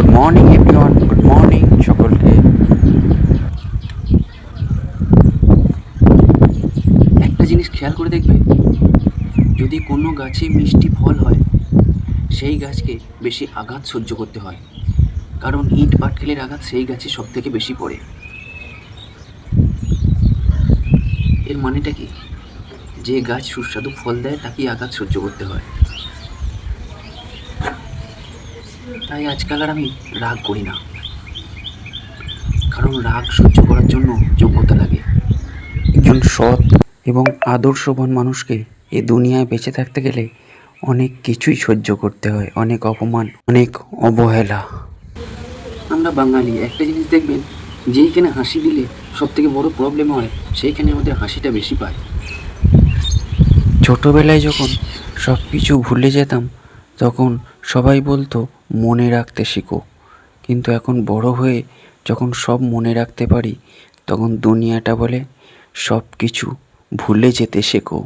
Good morning everyone, good morning সকলকে। একটা জিনিস খেয়াল করে দেখবে, যদি কোনো গাছে মিষ্টি ফল হয় সেই গাছকে বেশি আঘাত সহ্য করতে হয়, কারণ ইট পাটকেলের আঘাত সেই গাছে সব থেকে বেশি পড়ে। এর মানেটা কি? যে গাছ সুস্বাদু ফল দেয় তাকেই আঘাত সহ্য করতে হয়। তাই আজকাল আর আমি রাগ করি না, কারণ রাগ সহ্য করার জন্য যোগ্যতা লাগে। একজন সৎ এবং আদর্শবান মানুষকে এ দুনিয়ায় বেঁচে থাকতে গেলে অনেক কিছুই সহ্য করতে হয়, অনেক অপমান, অনেক অবহেলা। আমরা বাঙালি, একটা জিনিস দেখবেন, যেইখানে হাসি দিলে সব থেকে বড় প্রবলেম হয় সেইখানে আমাদের হাসিটা বেশি পায়। ছোটোবেলায় যখন সব কিছু ভুলে যেতাম তখন সবাই বলতো মনে রাখতে শেখো, কিন্তু এখন বড় হয়ে যখন সব মনে রাখতে পারি তখন দুনিয়াটা বলে সব কিছু ভুলে যেতে শেখো।